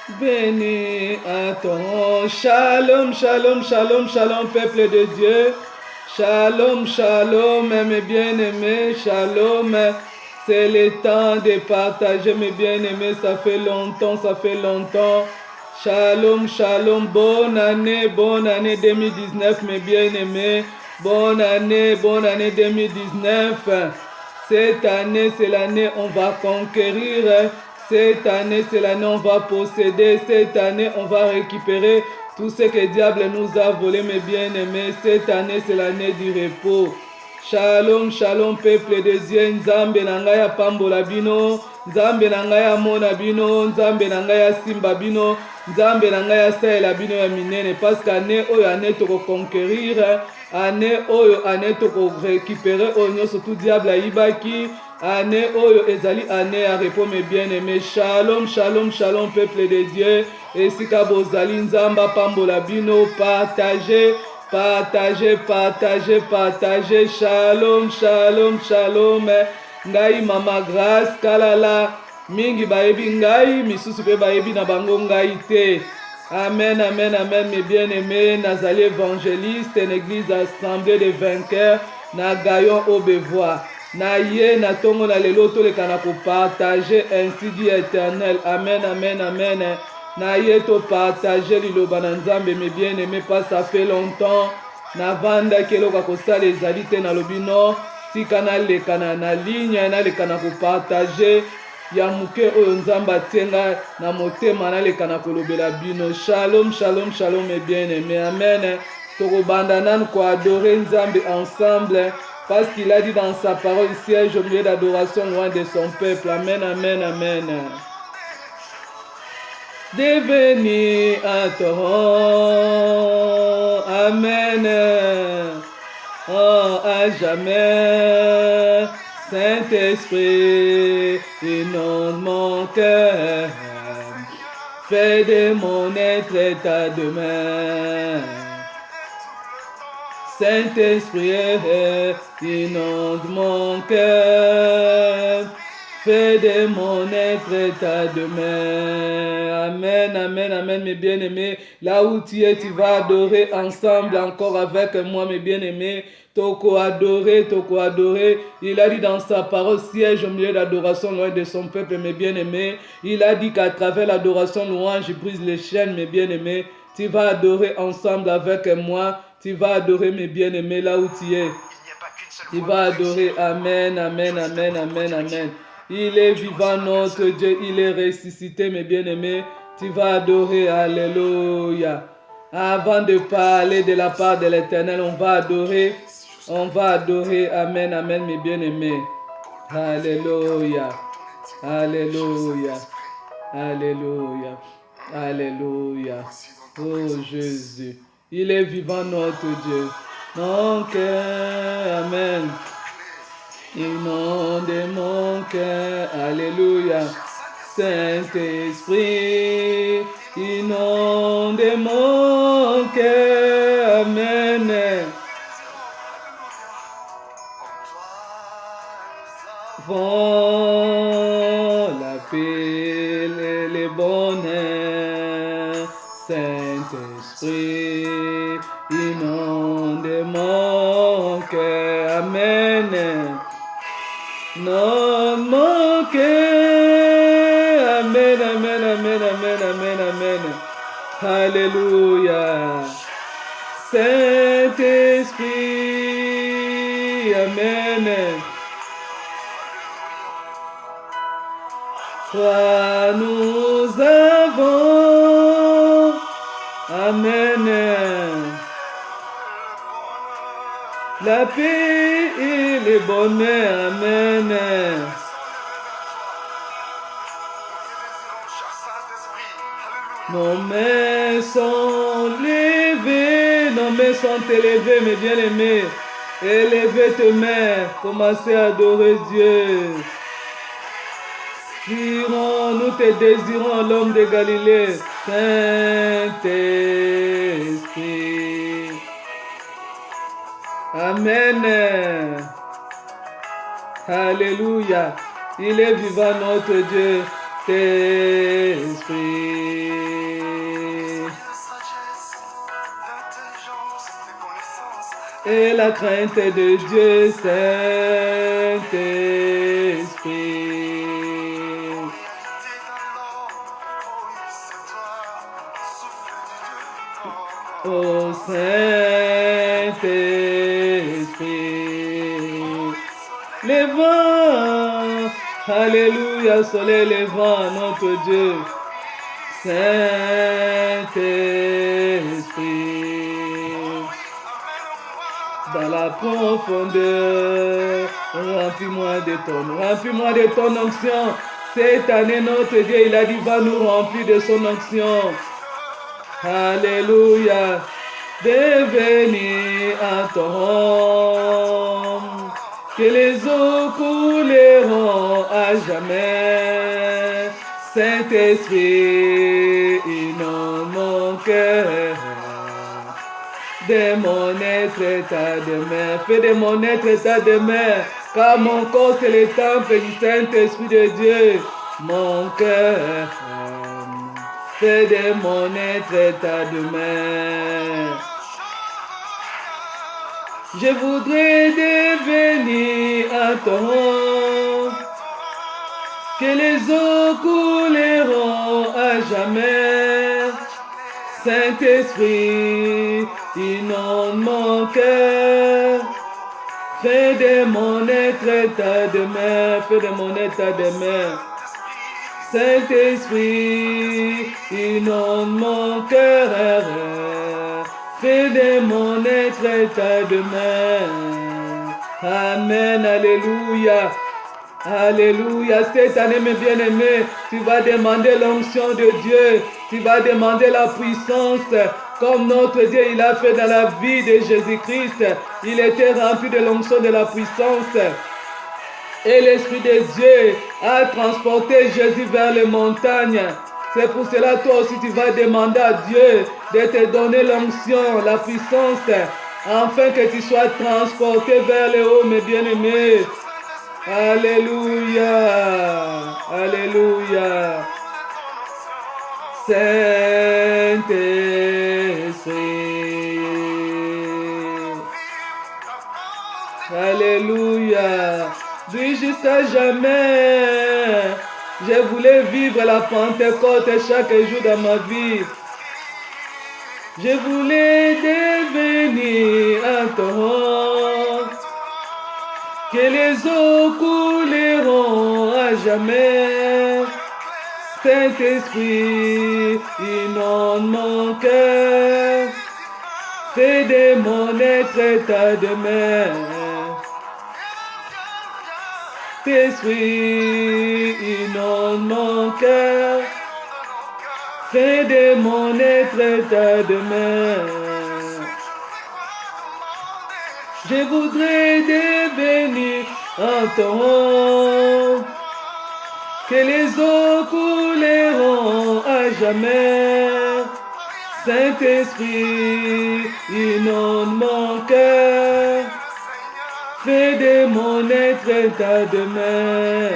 Béni à ton shalom, shalom, shalom, shalom, peuple de Dieu. Shalom, shalom, mes bien-aimés, shalom. C'est le temps de partager, mes bien-aimés. Ça fait longtemps, ça fait longtemps. Shalom, shalom, bonne année 2019, mes bien-aimés. Bonne année 2019. Cette année, c'est l'année où on va conquérir. Cette année, c'est l'année où on va posséder. Cette année, on va récupérer tout ce que le diable nous a volé, mes bien-aimés. Cette année, c'est l'année du repos. Shalom, shalom, peuple de Dieu. Nzambe nangaya pambola bino. Nzambe nangaya mona bino. Nzambe nangaya simba bino. Nzambe nangaya saela bino ya minene. Parce qu'année oyo année toko conquérir. Année oyo année toko récupérer. Oyo surtout diable aibaki. Année oyo ezali année à repos, mes bien-aimés. Shalom, shalom, shalom, peuple de Dieu. Et si kabozali nzamba pambola bino, partagez, partagez, partagez, partagez. Shalom, shalom, shalom. Ngai mama grâce kalala mingi baebi ngai, misusu pe baebi na bango ngai te. Amen, amen, amen, mes bien-aimés. Nazali évangéliste, une église assemblée de vainqueurs, na Gaillon au Beauvoir. Na ye na tongo na lelo toleka na partager ainsi dit éternel. Amen, amen, amen. Na ye to partager liloba na nzambe, mes bien-aimés, pas ça fait longtemps. Na vanda keloka kosala ezali te na lobino. Tika na leka na ligne na leka na partager ya muke oyo nzamba atenga na motema na leka na kolobela bino. Shalom, shalom, shalom, mes bien-aimés. Amen. Tokobanda nanu ko adorer nzambe ensemble. Parce qu'il a dit dans sa parole, siège au milieu d'adoration loin de son peuple. Amen, amen, amen. Devenu à toi, amen. Oh, à jamais, Saint-Esprit, inonde mon cœur. Fais de mon être ta demeure. Saint-Esprit, inonde mon cœur, fais de mon être ta demeure. Amen, amen, amen, mes bien-aimés. Là où tu es, tu vas adorer ensemble encore avec moi, mes bien-aimés. Toko adorer, toko adorer. Il a dit dans sa parole, siège au milieu d'adoration loin de son peuple, mes bien-aimés. Il a dit qu'à travers l'adoration louange, il brise les chaînes, mes bien-aimés. Tu vas adorer ensemble avec moi. Tu vas adorer, mes bien-aimés, là où tu es. Tu vas adorer. Amen, amen, amen, amen, amen. Il est vivant, notre Dieu. Il est ressuscité, mes bien-aimés. Tu vas adorer. Alléluia. Avant de parler de la part de l'Éternel, on va adorer. On va adorer. Amen, amen, mes bien-aimés. Alléluia. Alléluia. Alléluia. Alléluia. Oh Jésus. Il est vivant, notre Dieu. Mon cœur, amen. Inonde mon cœur, alléluia. Saint-Esprit, inonde mon cœur, amen. Vont la paix et le bonheur, Saint-Esprit, inonde mon cœur, amen. Non mon cœur, amen, amen, amen, amen, amen, amen. Alléluia. Saint-Esprit, amen. Toi nous avons, amen, la paix et le bonheur, amen. Nos mains sont levées, nos mains sont élevées, mes bien-aimés. Élevez tes mains, commencez à adorer Dieu. Nous te désirons, l'homme de Galilée, Saint-Esprit. Amen. Alléluia. Il est vivant, notre Dieu. Et la crainte de Dieu, Saint-Esprit. Ô Saint-Esprit, les vents, alléluia, soleil levant, notre Dieu, Saint-Esprit, dans la profondeur, remplis-moi de ton onction. Cette année, notre Dieu, il a dit, va nous remplir de son onction. Alléluia, devenir un torrent, que les eaux couleront à jamais. Saint-Esprit, inonde mon cœur, de mon être ta demeure, fais de mon être ta demeure, car mon corps c'est le temple du Saint-Esprit de Dieu. Mon cœur, fais de mon être ta demeure. Je voudrais devenir un torrent, que les eaux couleront à jamais. Saint-Esprit, inonde mon cœur, fais de mon être ta demeure, fais de mon être ta demeure. Saint-Esprit, inonde mon cœur, fais de mon être ta demeure. Amen, alléluia. Alléluia. Cette année, mes bien-aimés, tu vas demander l'onction de Dieu. Tu vas demander la puissance. Comme notre Dieu, il a fait dans la vie de Jésus-Christ. Il était rempli de l'onction de la puissance. Et l'Esprit de Dieu a transporté Jésus vers les montagnes. C'est pour cela, toi aussi, tu vas demander à Dieu de te donner l'onction, la puissance, afin que tu sois transporté vers le haut, mes bien-aimés. Alléluia. Alléluia. Saint-Esprit. Alléluia. Dis jusqu'à jamais. Je voulais vivre la Pentecôte chaque jour dans ma vie. Je voulais devenir un torrent, que les eaux couleront à jamais. Saint-Esprit, inonde mon cœur, fais de mon être ta demeure. Saint-Esprit, inonde mon cœur, fais de mon être ta demeure. Je voudrais devenir un torrent, que les eaux couleront à jamais. Saint-Esprit, inonde mon cœur, fais de mon être ta demeure.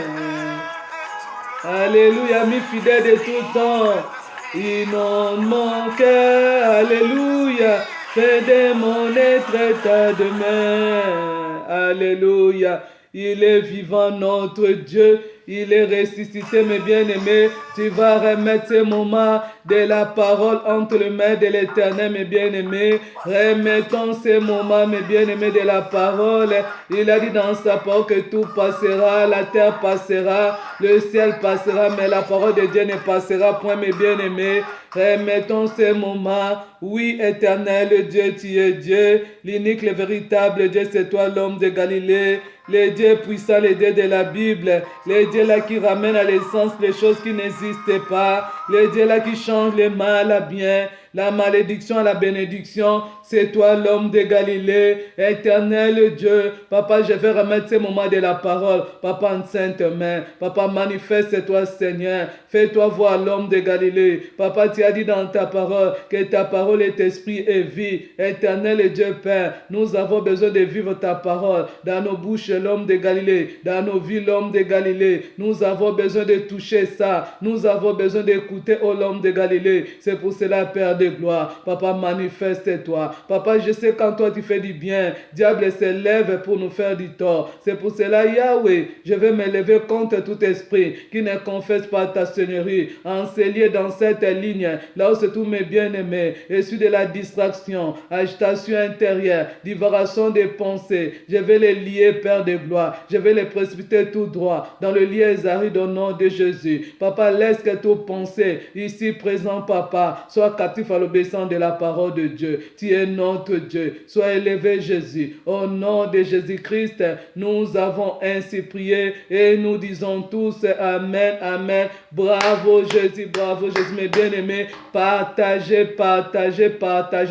Alléluia, mes fidèles de tout temps, inonde mon cœur. Alléluia, fais de mon être ta demeure. Alléluia, il est vivant notre Dieu. Il est ressuscité, mes bien-aimés. Tu vas remettre ce moment de la parole entre les mains de l'Éternel, mes bien-aimés. Remettons ce moment, mes bien-aimés, de la parole. Il a dit dans sa parole que tout passera, la terre passera, le ciel passera, mais la parole de Dieu ne passera point, mes bien-aimés. Remettons ce moment. Oui, Éternel, le Dieu, tu es Dieu. L'unique, le véritable Dieu, c'est toi, l'homme de Galilée. Le Dieu puissant, le Dieu de la Bible. Le Dieu là qui ramène à l'essence les choses qui n'existent pas. Le Dieu là qui change le mal à bien. la malédiction à la bénédiction. C'est toi l'homme de Galilée, éternel Dieu. Papa, je vais remettre ce moment de la parole, Papa, en sainte main. Papa, manifeste-toi, Seigneur. Fais-toi voir l'homme de Galilée. Papa, tu as dit dans ta parole que ta parole est esprit et vie. Éternel Dieu Père, nous avons besoin de vivre ta parole dans nos bouches, l'homme de Galilée, dans nos vies, l'homme de Galilée. Nous avons besoin de toucher ça. Nous avons besoin d'écouter, oh l'homme de Galilée. C'est pour cela, Père de gloire. Papa, manifeste-toi. Papa, je sais quand toi tu fais du bien, diable s'élève pour nous faire du tort. C'est pour cela, Yahweh, je vais me lever contre tout esprit qui ne confesse pas ta seigneurie. Enseigner dans cette ligne, là où c'est tous mes bien-aimés, issus de la distraction, agitation intérieure, divagation des pensées. Je vais les lier, Père de gloire. Je vais les précipiter tout droit dans le lieu aride au nom de Jésus. Papa, laisse que toute pensée ici présent, Papa, soit captif à l'obéissance de la parole de Dieu. Tu es notre Dieu. Sois élevé, Jésus. Au nom de Jésus-Christ, nous avons ainsi prié et nous disons tous Amen, Amen. Bravo Jésus, mes bien-aimés. Partagez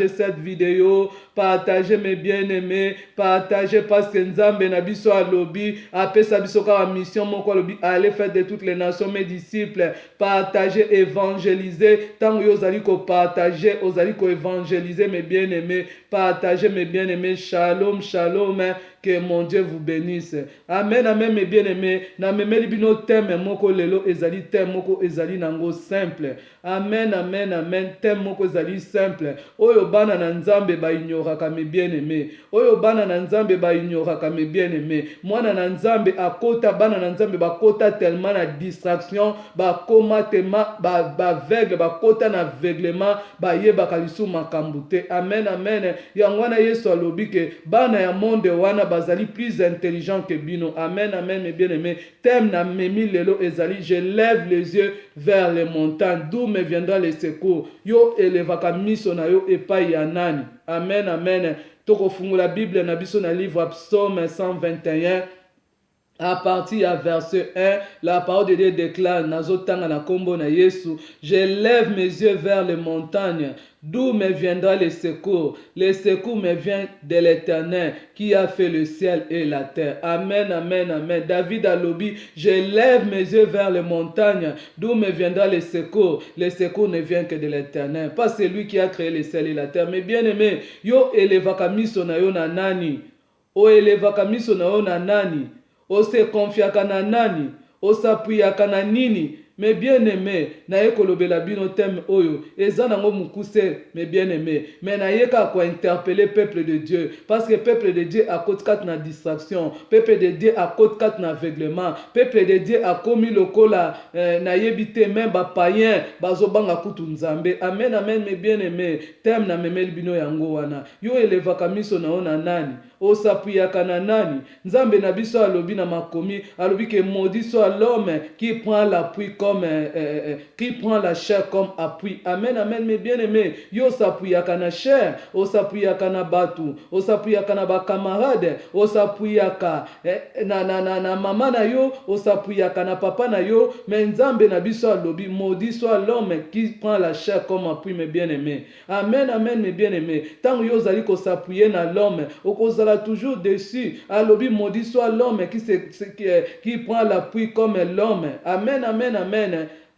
cette vidéo. Partagez mes bien-aimés. Partagez parce que Nzambe na biso alobi apesa biso ka mission moko alobi allez faire de toutes les nations mes disciples. Partagez, évangélisez. Tant que vous allez partager, vous allez évangéliser mes bien-aimés. Partagez mes bien-aimés. Shalom, shalom. Que mon Dieu vous bénisse. Amen, amen, mes bien-aimés. Na memeli bino thème moko lelo ezali thème moko ezali nango simple. Amen, amen, amen. Thème moko ezali simple. Oyo bana na Nzambe ba ignoraka mes bien-aimés. Oyo bana na Nzambe ba ignoraka mes bien-aimés. Mwana na Nzambe akota bana na Nzambe ba kota tellement na distraction, ba komatema, ba aveugle, ba kota na aveuglement, ba yeba kalisu makambute. Amen, amen. Yangwana Yesu alobi ke bana ya monde wana bazali plus intelligent que bino. Amen, amen, mes bien-aimés. Thème na memi lelo ezali, je lève les yeux vers les montagnes, d'où me viendra le secours. Yo elevaka miso na yo epai ya nani. Amen, amen. Toko fungula Bible na biso na livre Psaume 121. À partir à verset 1, la parole de Dieu déclare, Nazotanga na kombo na Yesu, je lève mes yeux vers les montagnes, d'où me viendra le secours. Le secours me vient de l'Éternel qui a fait le ciel et la terre. Amen, amen, amen. David a lobby, je lève mes yeux vers les montagnes, d'où me viendra le secours. Le secours ne vient que de l'Éternel, pas celui qui a créé le ciel et la terre. Mais bien aimé, yo elevaka miso na yo na nani? O elevaka miso na yo na nani? Ose confiaka na nani? Osapuyaka na nini? Mes bien-aimés, naye kolobela bino thème oyo, ezanango mukuse, mes bien-aimés, mais naye ka ko interpeller peuple de Dieu, parce que peuple de Dieu a côte 4 na distraction, peuple de Dieu a côte 4 na aveuglement, peuple de Dieu a commis lokola naye bité même ba païen, bazobanga kutu nzambe. Amen, amen, mes bien-aimés, thème na memeli bino yango wana. Yo elevaka miso na ona nani? Osapuyaka na nani? Nzambe na biso alobi na makomi, alobi que maudit soit l'homme qui prend l'appui comme qui prend la chair comme appui. Amen, amen, mes bien-aimés. Yo sapuyaka na chair, osapuyaka na batu, osapuyaka na ba camarade, osapuyaka na mama na yo, osapuyaka na papa na yo, mais Nzambe na biso alobi maudit soit l'homme qui prend la chair comme appui, mes bien-aimés. Amen, amen, mes bien-aimés. Tant yo zali ko s'appuyer na l'homme, okozala toujours dessus. Alobi maudit soit l'homme qui prend l'appui comme l'homme. Amen, amen, amen.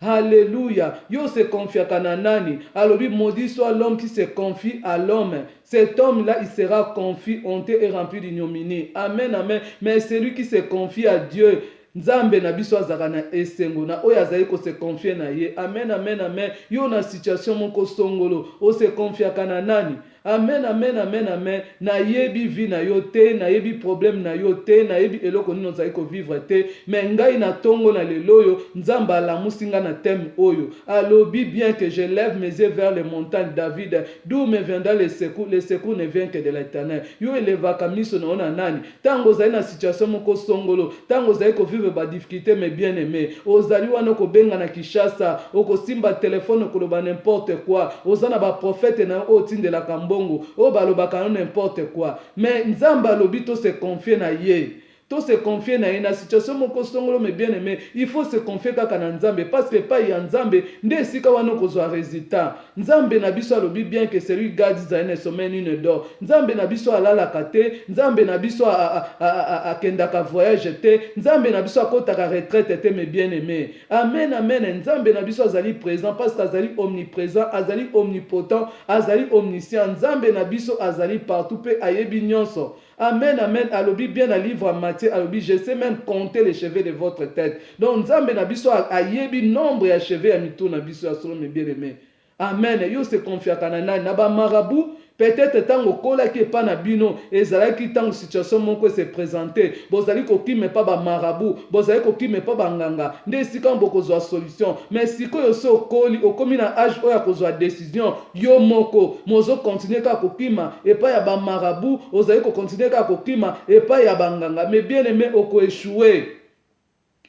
Alléluia. Yo se confie à nani. Alobi maudit soit l'homme qui se confie à l'homme. Cet homme-là, il sera confié, honté et rempli d'ignominie. Amen, amen. Mais celui qui se confie à Dieu, Nzambe na biso azaka na esengo na oyo azali ko se confier na ye. Amen, amen, amen. Yo na situation moko songolo, o se confiaka na nani? Amen, amen, amen, amen. Na yebi vi na yo te, na yebi problème na yo te, na yebi eloko nino zali ko vivre te, mais ngai na tongo na lelo yo, Nzamba la musinga na thème oyo. Alobi bien que je lève mes yeux vers les montagnes David, d'où me viendra le secours ne vient que de l'Éternel. Yo elevaka miso na ona nani? Tango zali na situation moko songolo, tango zali ko vivre ba difficulté mes bien-aimés. Ozali wana ko benga na Kishasa, oko simba téléphone ko loba n'importe quoi. Ozana ba prophète na otinde la kambo. O balobaka n'importe quoi, mais Nzamba lobito se confie na ye. tout se confier na une situation moko songolo mais bien aimé, il faut se confier kaka na Nzambe parce que pas ya Nzambe nde sika wana kozwa résultat. Nzambe na biso alobi bien que celui garde Israël sommeil une d'or. Nzambe na biso alala kate, Nzambe na biso a kendaka voyage te, Nzambe na biso akotaka retraite te mais bien aimé. Amen amen. Nzambe na biso azali présent parce qu'azali omniprésent, azali omnipotent, azali omniscient. Nzambe na biso azali partout pe ayebi nyonso. Amen, amen. Alobi bien à livre à Matthieu, alobi, je sais même compter les cheveux de votre tête. Donc, Nzambe na biso a yebi nombre ya cheveux à mitou na biso ya solo me bien aimé. Amen. Yo se confia kanana na ba marabout. Peut-être tango kola ki pa na bino ezalaki tango situation moko se présenter bozali kokime pa ba marabout bozali kokime pa ba nganga nde sika mboko zo solution mais sikoyo so okoli okomi na âge oya kozwa décision yo moko mozo continuer ka kokima et pas ya ba marabout ozali ko continuer ka kokima et pas ya ba nganga mais bien aimé oko échouer.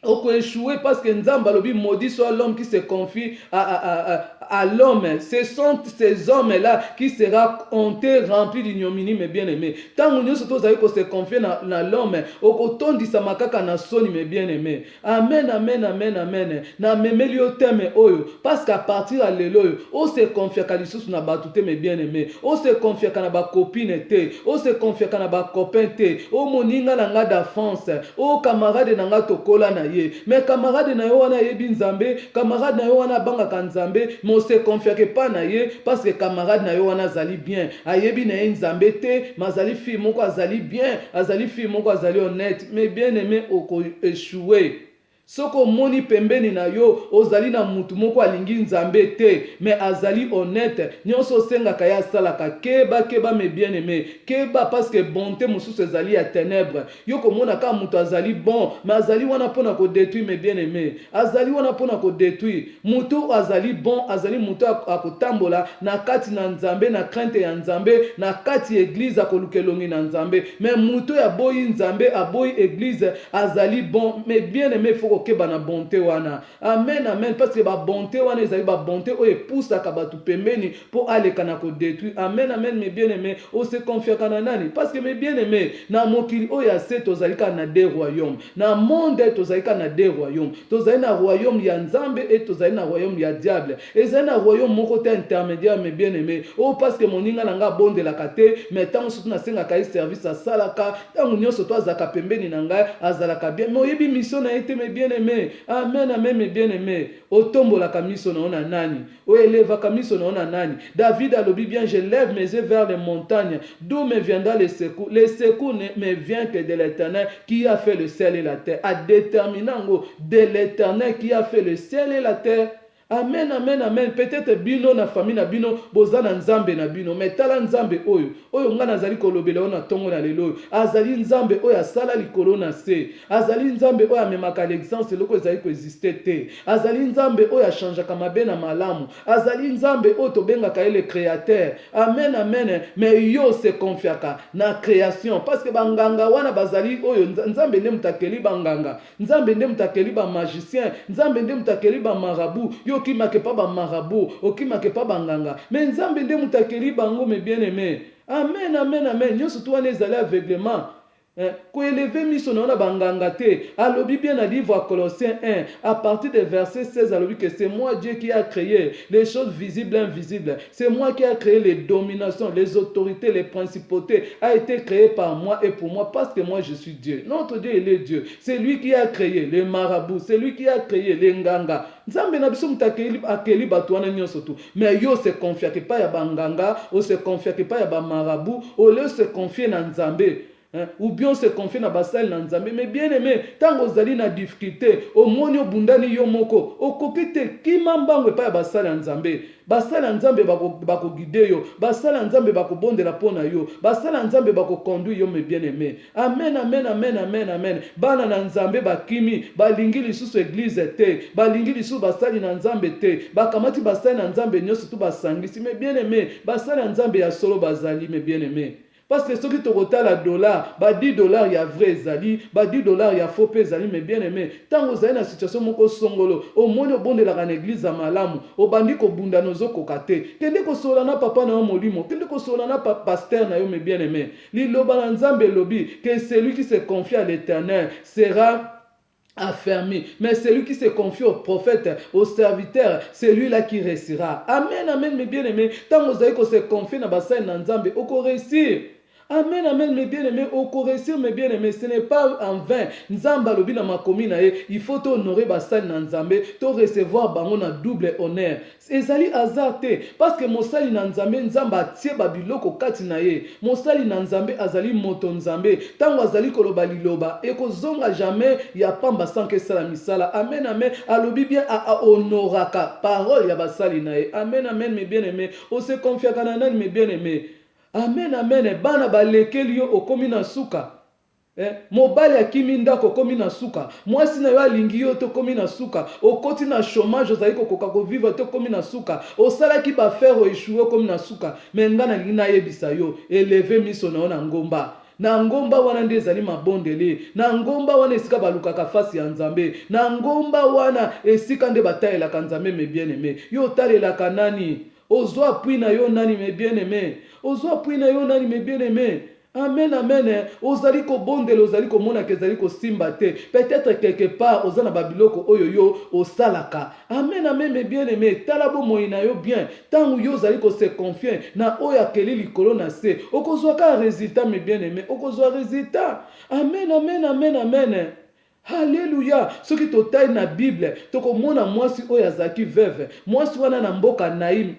Oko échouer parce que Nzamba lobi maudit soit l'homme qui se confie à l'homme. Ce sont ces hommes-là qui sera honté, rempli d'ignominie, mais bien aimé. Tant que nous se confier na l'homme, oko tondi sa makaka na soni, mais bien aimé. Amen, amen, amen, amen. Na memeli o teme oyo. Parce qu'à partir à l'éloyo, on se confie à Kalissus na batute, mais bien aimé. On se confie à ba copine te. On se confie à ba copain te. O moninga nanga d'enfance. O camarade nanga tokola na mais camarade na yo wana yebi Nzambe, camarade na yo wana banga ka Nzambe, mais on se confie que pas na ye parce que camarade na yo wana zali bien. Ayebi na Nzambe te, mazali fi moko azali bien, azali fi moko azali honnête, mais bien aimé oko échouer. Soko moni pembeni na yo ozali na mutu moko alingi Nzambe te mais azali honnête nyonso senga kaya salaka keba me bien aimé keba parce que bonté mususu ezali ya ténèbres yo komona ka mutu azali bon mais azali wana pona ko détruire me bien aimé azali wana pona ko détruire mutu azali bon azali mutu akotambola na kati na Nzambe na crainte ya Nzambe na kati église akolukelongi na Nzambe mais mutu ya boyi Nzambe aboyi église azali bon mais bien aimé que bana bonté wana. Amen, amen. Parce que ba bonté wana ezali ba bonté oye poussa ka batu pembeni pour aller kana ko détruire. Amen, amen, mes bien-aimés. O se confia kana nani. Parce que mes bien-aimés, na mokili oya se tozali kana deux royaumes. Na monde tozali kana deux royaumes. Tozali na royaume ya Nzambe et tozali na royaume ya diable. Ezali na royaume moko te intermédiaire, mes bien-aimés. Oh parce que moninga nanga bonde la kate, mais tant surtout na senga kai service à salaka, tant nyonso to azaka pembeni nanga azalaka bien. Mais oyebi mission na été mes bien-aimés. Amen, amen, mes bien-aimés. Otombo la kamiso na ona nani. O eleva kamiso na ona nani. David a lobi bien, je lève mes yeux vers les montagnes. D'où me viendra les secours? Les secours ne me vient que de l'Éternel qui a fait le ciel et la terre. A déterminant de l'Éternel qui a fait le ciel et la terre. Amen, amen, amen. Peut-être bino na famille na bino boza na Nzambe na bino. Mais tala Nzambe oyo. Oyo nga nazali kolobela ona tongo na lelo. Azali Nzambe oyo asala likolo na se. Azali Nzambe oyo amemaka l'existence loko ezali ko exister te. Azali Nzambe oyo achangeaka mabe na malamu. Azali Nzambe oyo tobengaka le créateur. Amen, amen. Mais yo se confiaka na création parce que banganga wana bazali oyo Nzambe nde mutakeli banganga. Nzambe nde mutakeli ba magicien. Nzambe nde mutakeli ba marabout. Yo qui marque pas ba marabout, o qui marque pas banganga. Mais Nzambe nde mutakeli bango mes bien-aimés. Amen, amen, amen. Yo surtout on est allé aveuglement. Ko élever miso na banganga te. Alobi bien na livre à Colossiens 1 à partir du verset 16 alobi que c'est moi Dieu qui a créé les choses visibles et invisibles. C'est moi qui a créé les dominations, les autorités, les principautés a été créé par moi et pour moi parce que moi je suis Dieu. Notre Dieu il est Dieu. C'est lui qui a créé les marabouts, c'est lui qui a créé les nganga. Nzambe na biso mutakeli akeli batu wana nyonso tu. Mais yo se confia que pas ya banganga, o se confia que pas ya ba marabout, o le se confier na Nzambe. Ou bien on se confie na basali na Nzambe. Mais bien aimé, tant que vous allez na difficulté, au moni au bundani yo moko, au kokite kimambango pa basali na Nzambe. Basali na Nzambe bako guider yo, basali na Nzambe bako bondela pona yo, basali na Nzambe bako conduire yo mes bien aimé. Amen, amen, amen, amen, amen. Bana na Nzambe bakimi, balingi lisusu église te, balingi lisusu basali na Nzambe te, bakamati basali na Nzambe nyonso tu basangisi mes bien aimé, basali na Nzambe ya solo bazali mes bien aimé. Parce que ceux qui te retarent la dollar, bah 10 dollars il y a vrai zali, bah 10 dollars il y a faux pe zali, mais bien aimé. Tant que vous avez une situation moko songolo, au moins au bon de la église à malamu, au bandi ko bunda nozo kokate. Kende ko solana papa na molimo, kende ko solana pasteur na yo, mais bien aimé. Li loba nzambe lobi, que celui qui se confie à l'Éternel sera affermi. Mais celui qui se confie au prophète, au serviteur, c'est lui-là qui réussira. Amen, amen, mes bien-aimés. Tant que vous avez se confier dans le Nzambe, au réussir. Amen, amen, mes bien-aimés. Au réussir, mes bien-aimés. Ce n'est pas en vain. Nzamba lobi na makomi na ye. Il faut honorer basal Nzambe, to recevoir bango na double honneur. Ezali azate parce que mosali na Nzambe Nzamba tie babiloko kati na ye. Mosali na Nzambe azali moto Nzambe. Tango azali koloba liloba ekozonga jamais ya pamba sans que sala misala. Amen, amen. Alobi bien a honoraka parole ya basali na ye. Amen, amen, mes bien-aimés. O se confia kanana mes bien-aimés. Amen, amen. Bana balekeli yo okomi na suka. Mobali akimi ndako komi na suka. Mwasi na yo alingi yo to komi na suka. Okoti na chômage ozali kokoka ko vivre to komi na suka. Osalaki ba faire o échouer komi na suka. Mais ngana lingi na yebisa yo eleve miso na yo na ngomba. Na ngomba wana nde ezali mabondele. Na ngomba wana esika balukaka fasi ya Nzambe. Na ngomba wana esika nde batayelaka Nzambe mes bien-aimés. Yo talelaka nani? Ozwa pui na yo nani mes bien-aimés? Ozwa pui na yo nani mes bien-aimés? Amen, amen. Ozali ko bondele, ozali ko mona ke ozali ko simbate. Peut-être quelque part ozana babiloko oyoyo osalaka. Amen, amen, mes bien-aimés. Talabo moina yo bien. Tant yo ozali ko se confier na oya keli likolo na se. Okozwa ka résultat mes bien-aimés. Okozwa résultat. Amen, amen, amen, amen. Alléluia. Ce qui totaille na Bible, toko mona mwasi oyo azaki veuve. Mwasi wana na mboka Naïm.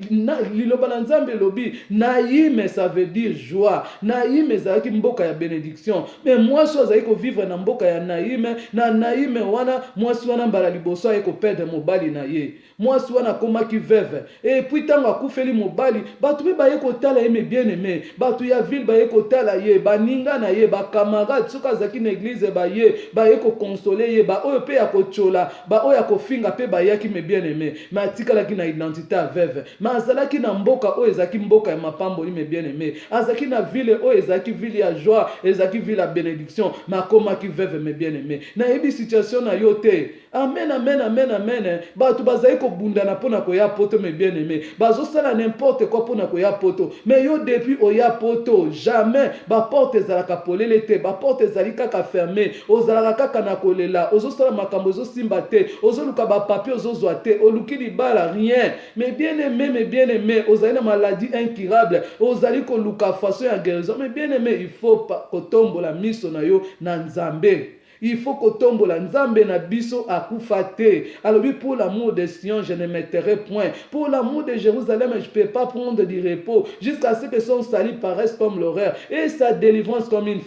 Liloba na Nzambe lobi, Naïm ça veut dire joie. Naïm ezalaki mboka ya bénédiction. Mais mwasi azali ko vivre na mboka ya Naïm, na Naïm wana mwasi wana mbala liboso ayeko perdre mobali na ye. Mwasi wana komaki veuve. Et puis tango akufeli mobali, batu be baye kotala ye mes bien-aimés. Batu ya ville baye kotala ye, baninga na ye, ba camarade soka azaki na église baye ko consoler ye, ba oyo pe ya kochola, ba oyo ya kofinga pe bayaki mes bien-aimés. Ma atikalaki na identité ya veuve. Ma azalaki na mboka oyo ezaki mboka ya mapamboli mes bien-aimés. Azaki na ville oyo ezaki ville ya joie, ezaki ville ya bénédiction. Ma komaki veuve mes bien-aimés. Na yebi situation na yo te. Amen, amen, amen, amen. Batu bazali ko bundana pona ko ya poto mes bien-aimés. Bazo sala n'importe quoi pona ko ya poto. Mais yo depuis o ya poto, jamais ba porte ezalaka polele te, ba porte ezali kaka fermé. Ozalaka kaka na kolela, ozo sala makambo ozo simba te, ozo luka ba papier ozo zwa te, oluki libala rien. Mes bien-aimés, ozali na maladie incurable, ozali ko luka façon ya guérison. Mes bien-aimés, il faut pas kotombola miso na yo na Nzambe. Il faut que tombe la Nzambe na biso akufate. Alors pour l'amour de Sion, je ne mettrai point. Pour l'amour de Jérusalem, je ne peux pas prendre du repos jusqu'à ce que son salut paraisse comme l'horreur et sa délivrance comme un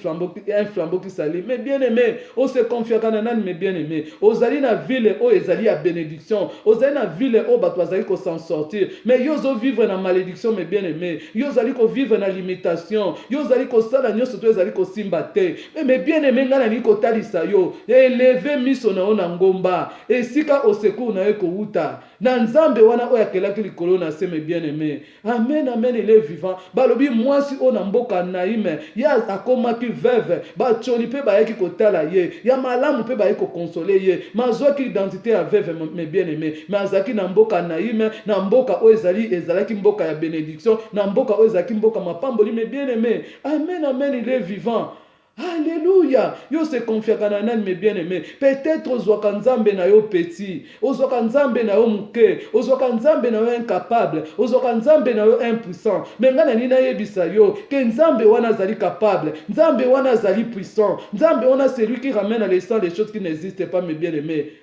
flambeau qui s'allume. Mais bien aimé, on se confie à Canaan, mais bien aimé. Ozali na ville où ezali a bénédiction. Ozali na ville où batozali ko s'en sortir. Mais yozo vivre na malédiction, mais bien aimé. Yozali ko vivre na limitation. Yozali ko sala nyoso to ezali ko simbate. Mais bien aimé ngana ni ko talisa yo eleve miso na ona ngomba esika oseku na eko uta na Nzambe wana oya kelaki likolo na se mes bien-aimés. Amen, amen, il est vivant. Balobi mwasi ona mboka Naïm ya akomaki veuve bacholi pe bayaki kotala ye ya malamu pe bayaki konsoler ye mazwaki identité ya veuve mes bien-aimés. Mazaki na mboka Naïm na mboka oyo ezalaki mboka ya bénédiction na mboka oyo ezalaki mboka mapamboli mes bien-aimés. Amen, amen, il est vivant. Alléluia. Yo se confia kanana mes bien-aimés. Peut-être ozwaka Nzambe na yo petit, ozwaka Nzambe na yo muke, ozwaka Nzambe na yo incapable, ozwaka Nzambe na yo impuissant. Mais ngana ni na yebisa yo que Nzambe wana zali capable, Nzambe wana zali puissant, Nzambe wana c'est lui qui ramène à l'essence des choses qui n'existent pas mes bien-aimés.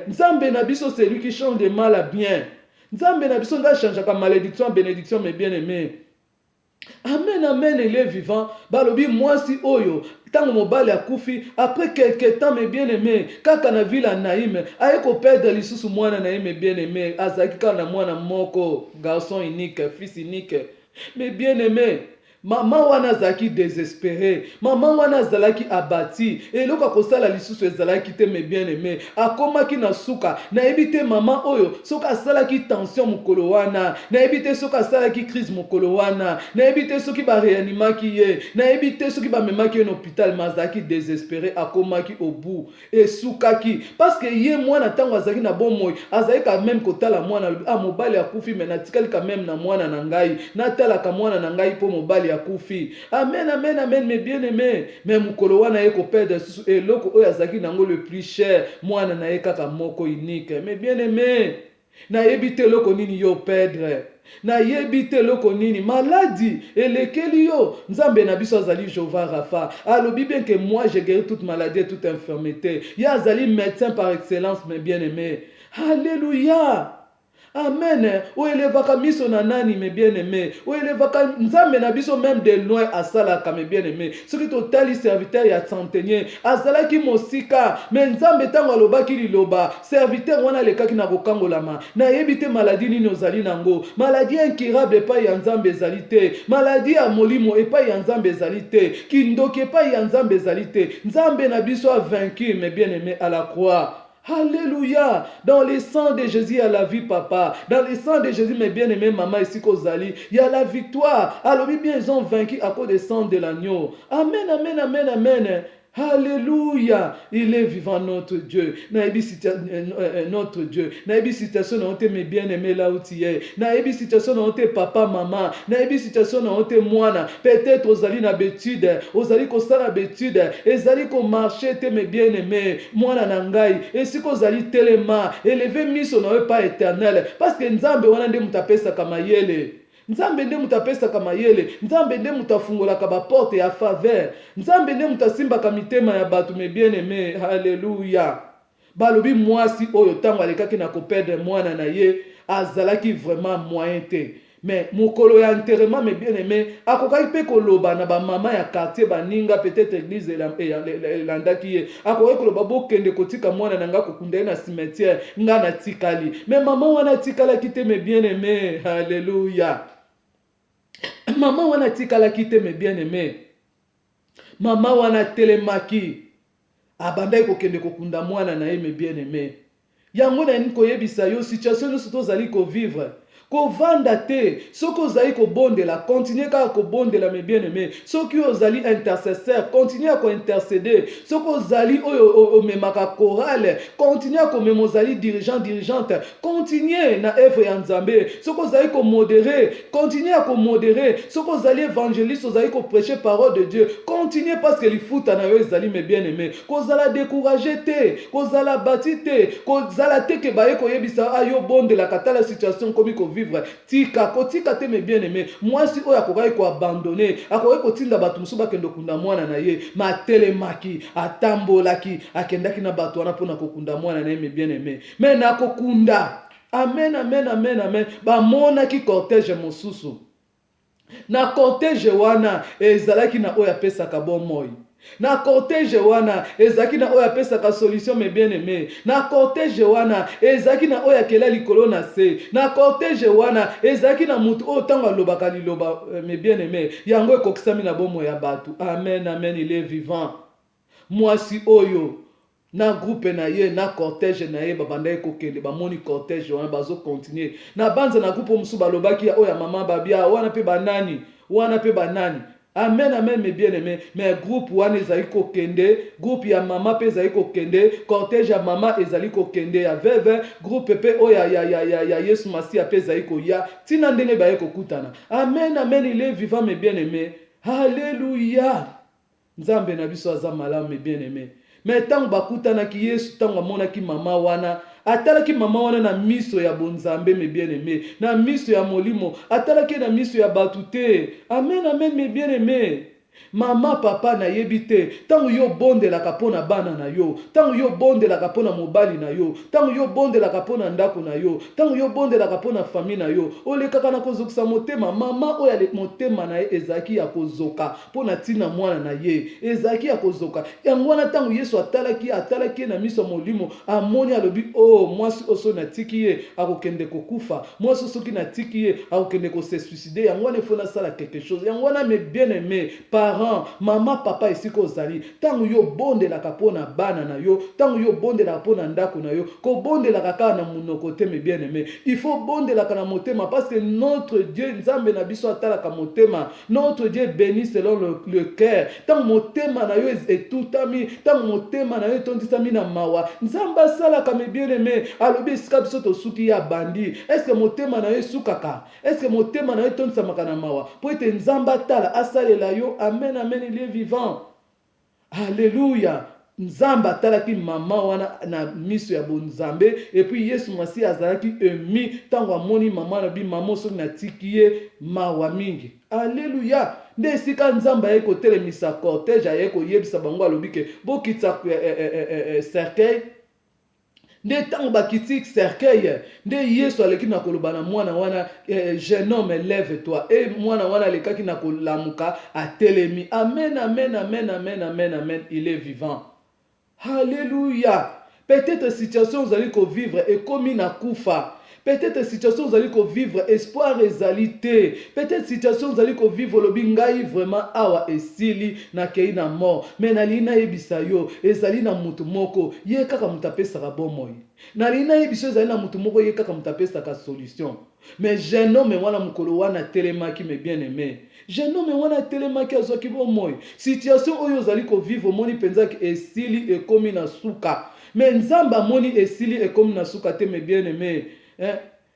Nzambe na biso c'est lui qui change de mal à bien. Nzambe na biso nga change ka malédiction en bénédiction mes bien-aimés. Amen, amen, il est vivant. Balobi mwasi oyo tango mobali akufi après quelque temps mes bien-aimés kaka na ville Naïm ayeko perdre lisusu mwana na mes bien-aimés azaki kana mwana moko garçon unique fils unique mes bien-aimés Maman wana zaki désespéré, maman wana zalaki abati, et loka kosala lisusu ezalaki te mes bien-aimés, akomaki na suka, na ebite maman oyo, soka salaki tension mukolo wana, na ebite soka salaki crise mukolo wana, na ebite soki ba réanimaki ye, na ebite soki ba memaki en hôpital, mazaki désespéré, akomaki au bout, et sukaki, parce que ye mwana tango azaki na bon moy, azaki quand même kotala mwana, ah mobali akufi, mais natikali quand même na mwana na ngai, natala ka mwana na ngai po mobali akufi. Amen, amen, amen, mes bien-aimés. Mais mukolo wana ye ko perdre et loko oyo azaki nango le plus cher, mwana na ye kaka moko unique. Mes bien-aimés, na yebite loko nini yo perdre. Na yebite loko nini maladie elekeli yo. Nzambe na biso azali Jehovah Rapha. Alobi bien que moi j'ai guéri toute maladie et toute infirmité. Ya azali médecin par excellence, mes bien-aimés. Alléluia. Amen. O elevaka miso na nani, mes bien-aimés. O elevaka nzambe na biso même de loin asalaka, mes bien-aimés. Ce qui totali serviteur ya centenier azalaki mosika, mais nzambe tango alobaki liloba serviteur wana lekaki na kokangolama. Na yebite maladie nini ozali nango. Maladie incurable epai ya nzambe ezali te. Maladie ya molimo epai ya nzambe ezali te. Kindoki epai ya nzambe ezali te. Nzambe na biso a vaincu, mes bien-aimés, à la croix. Alléluia. Dans le sang de Jésus, il y a la vie, papa. Dans le sang de Jésus, mes bien-aimés, maman, ici qu'Ozali, il y a la victoire. Alors, oui, bien, ils ont vaincu à cause du sang de l'agneau. Amen, amen, amen, amen. Alléluia. Il est vivant, notre Dieu. Notre Dieu. Naïbi situation n'a été mes bien-aimés là où tu es. Naïbi situation n'a été papa, maman. Naïbi situation n'a été moine. Peut-être aux alliés n'habitude. Aux alliés qu'on s'en habitude. Les alliés qu'on marchait, mes bien-aimés. Moine nangai. Et si qu'on alliés téléma. Élevé mis on n'aurait pas éternel. Parce que Nzambe wana nde mutapé sa kamayele. Nzambe nde mutapesa mayele, nzambe nde mutafungola ba porte ya faveur, nzambe nde mutasimba mitema ya batu, mes bien-aimés. Alléluia. Balobi mwasi oyo tango alekaki na koperdre mwana na ye azalaki vraiment moyen te. Mais mokolo ya enterrement, mes bien-aimés, akokaki pe koloba na ba mama ya quartier baninga peut-être église landaki ye, akokaki koloba bokende kotika mwana nanga kokunda na cimetière nga na tikali. Mais maman wana tikala kite, mes bien-aimés. Alléluia. Maman wana tikala kite, mes bien-aimés. Maman wana telemaki abandai kokende kokunda mwana na ye, mes bien-aimés. Yango na niko yebisa yo situation nous tozali ko vivre. Ko vanda te, soko ozali ko bondela, continuez ka ko bondela, mes bien-aimés. Soki ozali intercesseur, continuez à ko intercéder. Soko ozali o memaka chorale, continuez à ko memozali dirigeante, continuez na œuvre ya Nzambe. Soko ozali ko modérer, continuez à ko modérer. Soko ozali évangéliste, ozali ko prêcher parole de Dieu, continuez parce que li futa na yo ezali, mes bien-aimés. Ko zala décourager te, ko zala bati te, ko zala te ke baye ko yebisa ayo bondela katala situation comme ko vivre. Tika te, mes bien-aimés. Moi si oya kokai ko abandonner, akokai ko tinda batu musuba kendo kunda mwana na ye, ma telemaki, atambolaki, akendaki na batu wana pona kokunda mwana na ye, mes bien-aimés. Mais na kokunda. Amen, amen, amen, amen. Ba mona ki cortège mosusu. Na cortège wana ezalaki na oya pesa ka bon moi. Na cortège wana ezaki na oya pesa ka solution, mes bien-aimés. Na cortège wana ezaki na oya kela likolo na se. Na cortège wana ezaki na mutu o tango lobaka liloba, mes bien-aimés. Yango ekokisami na bomo ya batu. Amen, amen, il est vivant. Moi si oyo na groupe na ye, na cortège na ye, babanda ekokende ba moni cortège wana bazo continuer. Na banza na groupe musu balobaki ya oya mama babia wana pe banani, wana pe banani. Amen, amen, mes bien-aimés. Mais groupe wana ezali kokende, groupe ya mama pe ezali kokende, cortège ya mama ezali kokende ya veve, groupe pe oya ya Yesu Masia pe ezali koya. Tina ndenge ba ekokutana. Amen, amen, il est vivant, mes bien-aimés. Alléluia. Nzambe na biso aza malamu, mes bien-aimés. Mais tango bakutana ki Yesu, tango amona ki mama wana, atalaki mama wana na miso ya bonzambe, mes bien-aimés, na miso ya molimo, atalaki na miso ya batute. Amen, amen, mes bien-aimés. Mama papa na yebite tango yo bondelaka pona bana na yo, tango yo bondelaka pona mobali na yo, tango yo bondelaka pona ndako na yo, tango yo bondelaka pona famille na yo, olekaka na kozokisa motema. Mama oyo ale motema na ye ezalaki ya kozoka pona tina mwana na ye, ezalaki ya kozoka. Yango wana tango Yesu atalaki na miso molimo, amoni alobi oh mwasi oso natiki ye akokende kokufa, mwasi soki natiki ye akokende ko se suicider. Yango wana faut na sala quelque chose. Yango wana mes bien-aimés parents, mama papa esika ozali, tango yo bondelaka pona bana na yo, tango yo bondelaka pona ndako na yo, ko bondelaka kaka na monoko te mes bien-aimés. Il faut bondelaka na motema parce que notre Dieu nzambe na biso atalaka motema. Notre Dieu bénit selon le cœur. Tango motema na yo etutami, tango motema na yo tondisami na mawa, nzambe asalaka mes bien-aimés. Alobi esika biso tosuki ya bandi. Est-ce que motema na yo sukaka? Est-ce que motema na yo tondisamaka na mawa? Po ete nzambe atala asalela yo. Amen, amen, il est vivant. Alléluia. Nzamba talaki mama wana na miso ya bonzambe, et puis Yesu masi azalaki emi tango amoni mama na bi mama soki na tiki ye mawa mingi. Alléluia. Nde esika nzamba ye kotelemisa cortège aye koyebisa bango alobi ke bokitsa cercueil. Nde tango bakiti cercueil, nde Yesu aleki na koloba na mwana wana jeune homme lève-toi, et mwana wana lekaki na kolamuka atelemi. Amen, amen, amen, amen, amen, amen, il est vivant. Alléluia. Peut-être situation vous allez vivre et comme na kufa. Peut-être situation vous allez vivre espoir réalité. Peut-être situation vous allez vivre le bingai vraiment awa esili na kei na mort. Mais na lina ebisa yo ezali na mutu moko ye kaka mutapesa ka bomoi. Na lina ebisa ezali na mutu moko ye kaka mutapesa ka solution. Mais jeune homme wana mukolo wana telemaki mes bien-aimés. Jeune homme wana telemaki azoki bomoi. Situation oyo zali vivre moni penzaki esili ekomi na suka. Mais nzamba moni esili ekomi na suka te mes bien-aimés.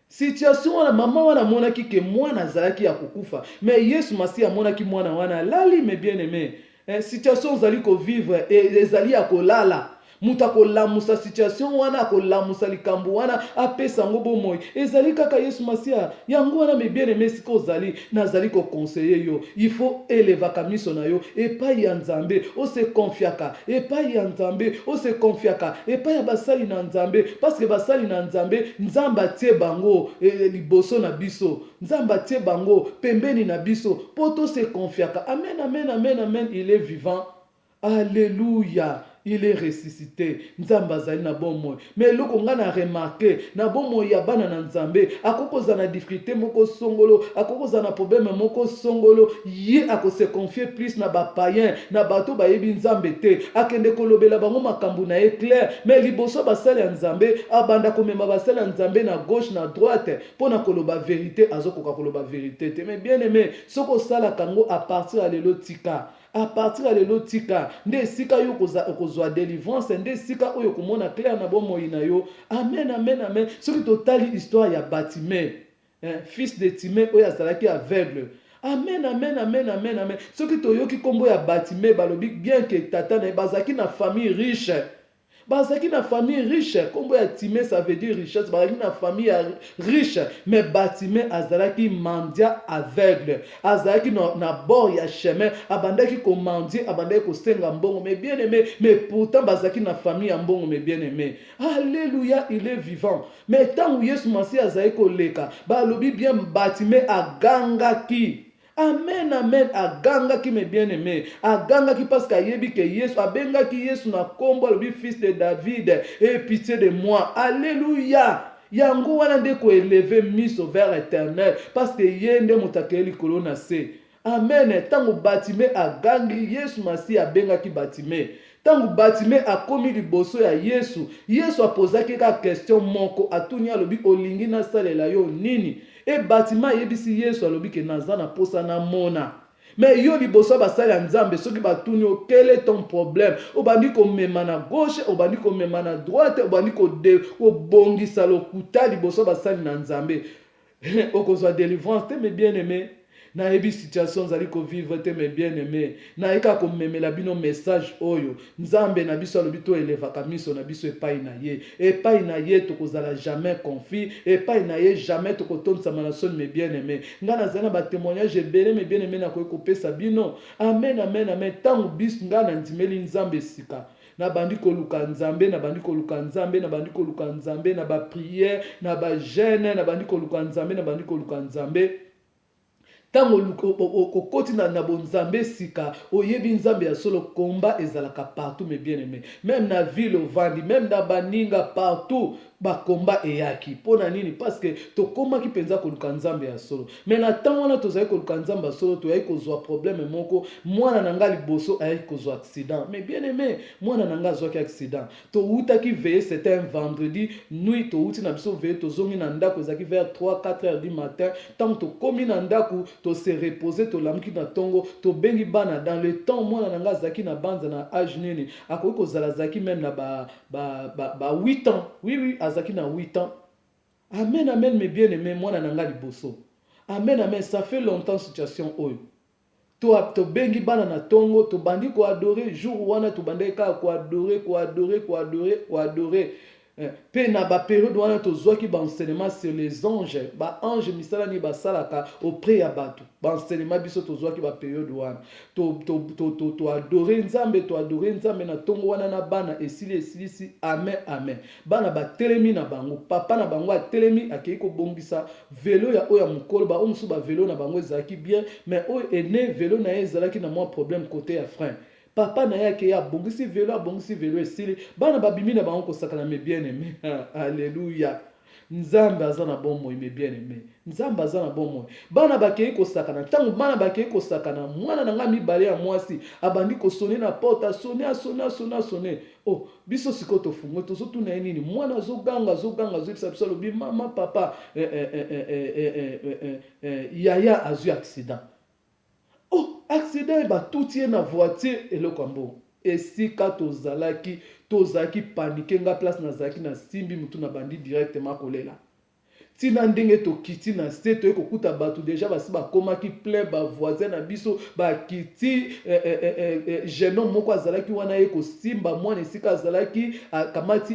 Situation wana mama wana monaki ke mwana zalaki ya kukufa, mais Yesu masi amonaki mwana wana lali mes bien-aimés. Situation zali vivre ezali ya kolala. Muta kolamusa situation wana kolamusa likambo wana apesa ngo bomoi. Ezali kaka Yesu masia yango wana mes bien-aimés siko zali nazali ko conseiller yo. Il faut élever kamiso na yo epai ya Nzambe o se confiaka, epai ya Nzambe o se confiaka, epai ya basali na Nzambe parce que basali na Nzambe Nzamba tie bango liboso na biso, Nzamba tie bango pembeni na biso poto se confiaka. Amen, amen, amen, amen, il est vivant. Alléluia. Il est ressuscité. Nzamba zali na bon moi. Mais loko nga na remarqué na bon moi ya bana na Nzambe akokoza na difficulté moko songolo, akokoza na problème moko songolo, ye akose confier plus na ba païen, na bato ba yebi Nzambe te, akende kolobela bango makambu na éclair, mais liboso basali ya Nzambe abanda komema basali ya Nzambe na gauche na droite pona koloba vérité azokoka koloba vérité te. Mais bien aimé, soko sala kango à partir à lelo tika. À partir de l'otika, nde sika yo kozwa délivrance, nde sika oyo komona clair na bon moina yo. Amen, amen, amen. Ce qui totali histoire ya Batimé, fils de Timée oyo azalaki aveugle. Amen, amen, amen, amen, amen. Ce qui toyoki kombo ya Batimé balobi bien que tata na bazaki na famille riche. Bazaki na famille riche, kombo ya Timé ça veut dire richesse, bazaki na famille riche, mais Batimé azalaki mandia aveugle, azalaki na bord ya chemin, abandaki ko mendier, abandaki ko senga mbongo, mais bien aimé, mais pourtant bazaki na famille ya mbongo, mais bien aimé. Alléluia, il est vivant. Mais tant où Yesu Masi azalaki ko leka, balobi bien Batimé agangaki. Amen, amen, aganga ki mes bien-aimés, aganga ki parce qu'ayebi que Yesu, abenga ki Yesu na kombo le fils de David, et pitié de moi. Alléluia. Yango wana nde ko élever miso vers éternel, parce que yende mutakeli kolona se. Amen, tango Batimé agangi, Yesu Masi abenga ki Batimé. Tango Batimé akomi liboso ya Yesu, Yesu apozaki ka question moko, atunia lobi olingi na salela yo nini? Et Batima yebisi Yesu alobi ke nazana posa na mona. Mais yo liboso basali ya Nzambe soki batuni o quel est ton problème? Obandi ko mema na gauche, obandi ko mema na droite, obandi ko bongisa lokuta liboso basali na Nzambe. Okozwa délivrance te mes bien-aimés. na ebi situation zali ko vivre te mes bien-aimés na eka ko memela bino message oyo nzambe na biso alobi to elevaka miso na biso epai na ye to kozala jamais conflit epai na ye jamais to kotonsa na soni mes bien-aimés nga nazana ba témoignage ebele mes bien-aimés na ko kopesa bino amen amen amen tango bis nga na ndimeli nzambe sika na bandi koluka nzambe na bandi koluka nzambe na bandi koluka nzambe na ba prière na ba jeûne na bandi koluka nzambe na bandi koluka nzambe tango kokoti na bonzambe sika oyebi nzambe ya solo komba ezalaka partout mes bien-aimés même na ville ovandi même na baninga partout bakomba eyaki pona nini parce que tokomaki penza koluka nzambe ya solo mais na tango wana tozali koluka nzambe ya solo toyaki kozwa problème moko mwana na nga liboso ayaki kozwa accident mais bien-aimé mwana na nga azwaki accident toutaki veille c'était un vendredi nuit touti na biso veille tozongi na ndako ezalaki vers 3-4 heures du matin tango tokomi na ndako to se reposer to lamuki na tongo to bengi bana dans le temps mwana na nga azaki na banza na âge nini akoki kozala zaki même na ba 8 ans oui azaki na 8 ans amen amen mes bien-aimés mwana na nga liboso amen amen ça fait longtemps situation oyo to bengi bana na tongo to bandi ko adorer jour wana to bandi ka ko adorer pe na ba période wana tozwaki ba enseignement sur les anges ba ange misala ni ba salaka auprès ya bato ba enseignement biso tozwaki ba période wana to adorer nzambe na tongo wana na bana esili amen amen bana ba telemi na bango papa na bango atelemi akei ko bongisa vélo ya oya mukolo ba omusu ba vélo na bango ezaki bien mais oyo ene vélo na ezalaki na moi problème côté ya frein papa na yake ya bongisi vélo esili bana babimi na bango kosakana mes bien-aimés alléluia nzambe azana bon moi mes bien-aimés nzambe azana bon moi bana bakei kosakana tango bana bakei kosakana mwana na nga mibale ya mwasi abandi kosone na porte asone oh biso siko tofungo tozotuna nini mwana azoganga zobisa biso lobi mama papa yaya azwi accident oh accident ba tout ye na voiture eloko mbo esika tozalaki panique nga place nazalaki na simbi mutu na bandi directement kolela tina ndenge tokiti na se to ekokuta bato déjà basi bakomaki plein ba voisin na biso bakiti jeune moko azalaki wana ye kosimba mwana esika azalaki kamati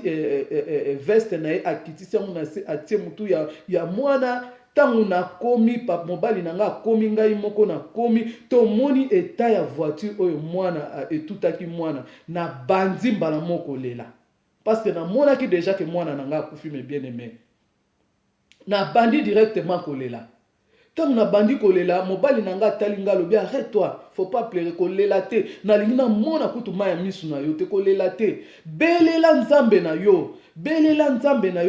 veste na ye akitisi yango na se atie mutu ya mwana tango na komi pap mobali na nga komi ngai moko na komi to moni eta ya voiture oyo mwana etutaki mwana na bandi mbala moko lela parce que na mona ki déjà que mwana na nga kufi mes bien-aimés na bandi directement kolela tango na bandi kolela mobali na nga tali nga lobi arrête-toi faut pas pleurer kolela te na lingi na mona kutu maya misu na yo te kolela te belela nzambe na yo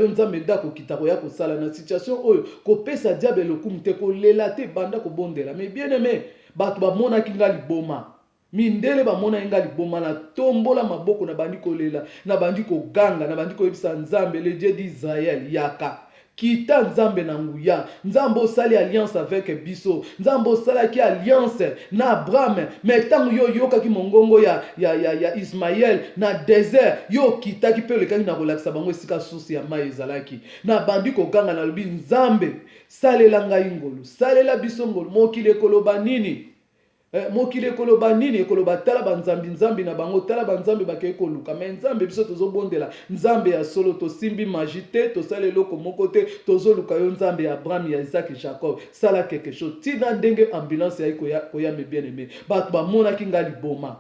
nzambe ndako kitako ya kosala na situation oyo kopesa diable lokumu te kolela te banda kobondela mais bien aimé bato bamona kinga liboma mindele bamona inga liboma na tombola maboko na bandi kolela na bandi koganga na bandi koyebisa nzambe le Dieu d'Israël yaka kita nzambe na nguya nzambe osali alliance avec biso nzambe osalaki alliance na Abraham mais tango yo yokaki mongongo ya Ismaël na désert yo kitaki pe lekaki na kolakisa bango esika source ya mai ezalaki na bandi koganga na lobi nzambe salela ngai ngolu salela biso ngolu mokili ekoloba nini mokili ekoloba nini ekoloba tala banzambi nzambi na bango tala banzambi bakei koluka mais nzambe biso tozobondela nzambe ya solo tosimbi magie te tosala eloko moko te tozoluka yo nzambe ya Abraham ya Isaac Jacob sala quelque chose tina ndenge ambulance ya koya mes bien-aimés bato bamonaki nga liboma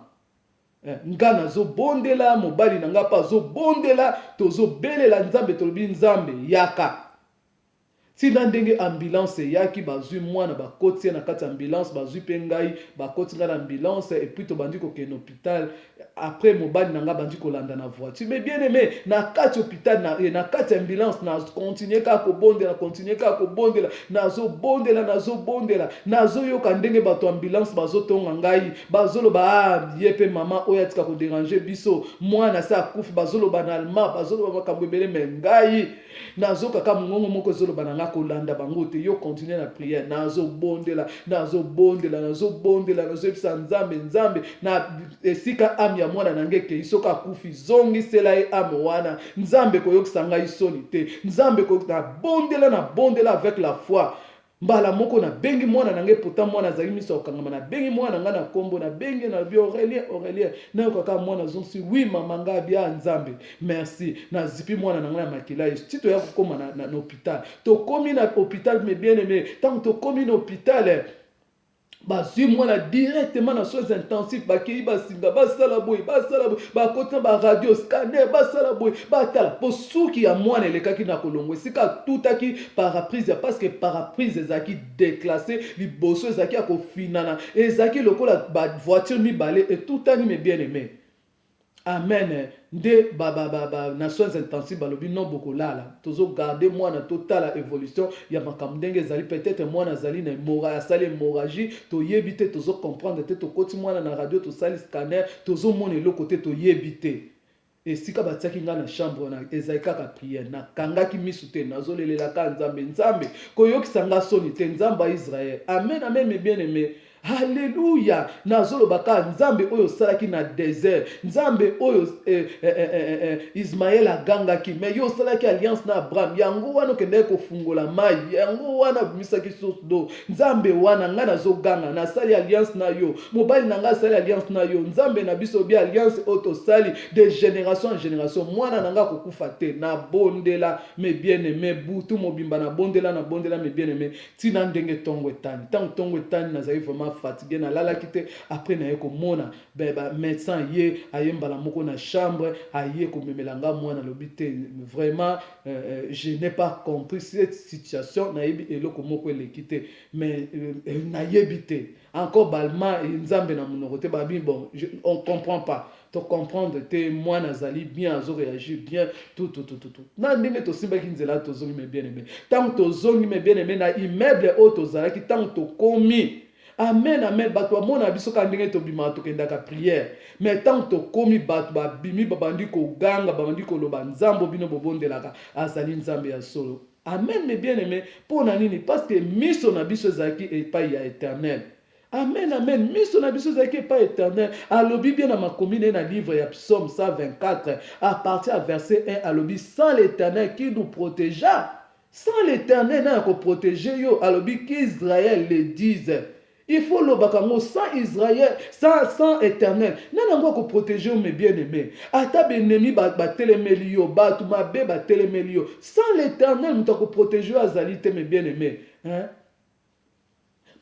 nga nazobondela mobali na nga pa zobondela tozobelela nzambe tolobi nzambe yaka tina ndenge ambulance yaki bazui mwana bakoti na kati ambulance bazui pe ngai bakoti nga na ambulance et puis to bandi ko keno hôpital après mobali nanga bandi ko landa na voiture mais bien aimé na kati hôpital na kati ambulance na continuer ka ko bondela nazo yoka ndenge bato ambulance bazo tonga ngai bazolo ba yepe mama oya tika ko déranger biso mwana sa kufi bazolo ba na allemand bazolo ba makambo ebele mais ngai nazo kaka mongongo moko zolo bananga kolanda bango te yo continuer na prière nazo bondela bisa nzambe na esika am ya mwana nange ke isoka kufi zongi sela e am wana nzambe koyokisa ngai soni te nzambe ko na bondela avec la foi mbala moko na bengi mwana nange pota mwana azali miso okangama na bengi mwana nga na kombo na bengi na bi Aurélien na kaka mwana zonsi oui mama nga bia nzambe merci na zipi mwana nanga na makila tito ya kokoma na hôpital to komi na hôpital mais bien aimé tant to komi na hôpital bazwi mwana directement na soins intensifs bakei basinga basala boye bakota ba radio scanner basala boye batala po suki ya mwana elekaki na kolongo esika tutaki paraprise parce que paraprise ezaki déclassé liboso ezaki akofinana ezaki lokola ba voiture mibale et tutani me bien aimé amen nde na soins intensifs balobi non bokolala tozo garder mwana totala évolution ya makambo ndenge ezali peut-être mwana azali na asali hémorragie toyebi te tozo comprendre te tokoti mwana na radio tosali scanner tozo mona eloko te toyebi te esika batiaki nga na chambre na ezali kaka prière nakangaki misu te nazolelelaka nzambe koyokisa nga soni te nzambe ya Israël amen amen mes bien-aimés. Alléluia. Nazolo baka nzambe oyo salaki na désert. Nzambe oyo Ismaël agangaki. Mais yo salaki alliance na Abraham. Yango wana kende ko fungola mai. Yango wana bimisaki source d'eau. Nzambe wana nga nazo ganga. Na sali alliance na yo. Mobali na nga sali alliance na yo. Nzambe na biso bi alliance auto sali de génération en génération. Mwana na nga kokufa te. Na bondela mes bien-aimés. Butu mobimba na bondela mes bien-aimés. Tina ndenge tongo etani. Tant tongo etani nazayi vraiment fatigué na lala kite après na yeko mona ba médecin ye ayembala moko na chambre aye ko memelanga mwana lobité vraiment je n'ai pas compris cette situation na yebi eloko moko elekite mais na yebité encore balma nzambe na monoko te babi bon on comprend pas to comprendre te mwana zali bien azo réagir bien tout na ndenge to simbaki nzela to zongi me bien aimé tant to zongi me bien aimé na immeuble auto zalaki tant to komi amen amen bato mona biso ka ndenge to bima to kendaka prière mais tant to komi bato ba bimi babandi ko ganga babandi ko loba nzambo bino bobondelaka azali nzambe ya solo amen mes bien-aimés pona nini parce que miso na biso zaki epai ya éternel. Amen, amen. Miso na biso zaki pas éternel. Alobi bien na makomine na livre ya Psaume 124 à partir à verset 1 alobi sans l'éternel qui nous protégea. Sans l'éternel n'a ko protéger yo alobi qu'Israël le dise. Il faut le bakango sans Israël, sans éternel. Nanango ko protéger mes bien-aimés. Ata benemi ba telemelio, ba tumabe ba telemelio. Sans l'éternel, nous ko protéger azalite mes bien-aimés. Hein?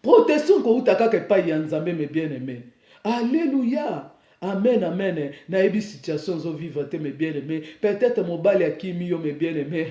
Protection ko utaka ke pa yanzambe mes bien-aimés. Alléluia. Amen, amen. Naebi situation zo vivre te mes bien-aimés. Peut-être mobali akimi yo mes bien-aimés.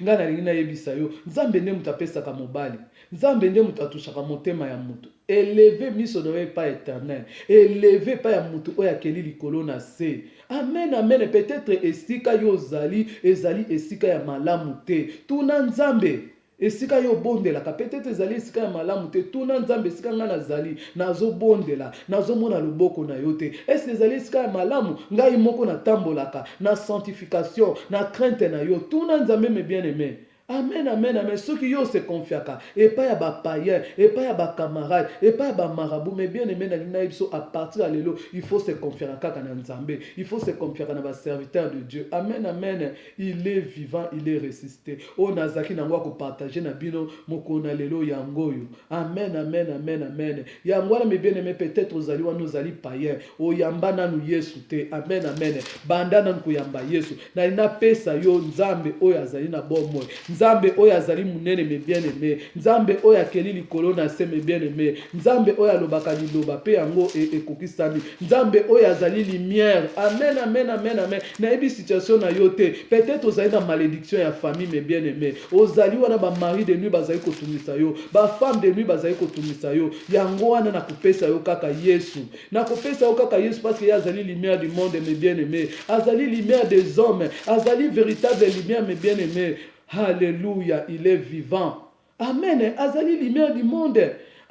Ngana lingi naebi sayo. Nzambe ne mutapesa ka mobali. Nzambe ne mutatushaka motema ya mutu. Élevé miso no pas éternel. Élevé pas ya mutu oya keli likolo na se. Amen, amen. Peut-être esika yo zali, ezali esika ya malamu te. Tuna nzambe. Esika yo bondela ka peut-être ezali esika ya malamu te tuna nzambe esika nga nazali nazo bondela nazo mona loboko na yo te est-ce que ezali esika ya malamu ngai moko na tambolaka na sanctification na crainte na yo tuna nzambe mes bien-aimés. Amen, amen, amen. Ceux qui yo se confiaka, et pas ya ba païen, et pas ya ba camarade, et pas ya ba marabout, mais bien aimé na à partir de l'élo, il faut se confier à kaka na nzambe, il faut se confier à ba serviteur de Dieu. Amen, amen. Il est vivant, il est ressuscité. O nazaki na ngwa ko partager na bino moko na lelo yangoyo. Amen, amen, amen, amen. Yangwa na bien aimé peut-être ozali wa nozali païen, o yamba na nu Yesu te. Amen, amen. Banda na ko yamba Yesu. Na ina pesa yo nzambe o yazali na bomo. Nzambe oya azali munene mes bien-aimés. Nzambe oya keli likolo na se mes bien-aimés. Nzambe oya lobaka liloba pe yango ekokisami. Nzambe oya azali lumière. Amen, amen, amen, amen. Na ebi situation na yote. Peut-être ozali na malédiction ya famille mes bien-aimés. Ozali wana ba mari de nuit bazali kotumisa yo. Ba femme de nuit bazali kotumisa yo. Yango wana na kopesa yo kaka Yesu. Na kopesa yo kaka Yesu parce que ya azali lumière du monde mes bien-aimés. Azali lumière des hommes. Azali véritable lumière mes bien-aimés. Alléluia, il est vivant. Amen. Azali lumière du monde.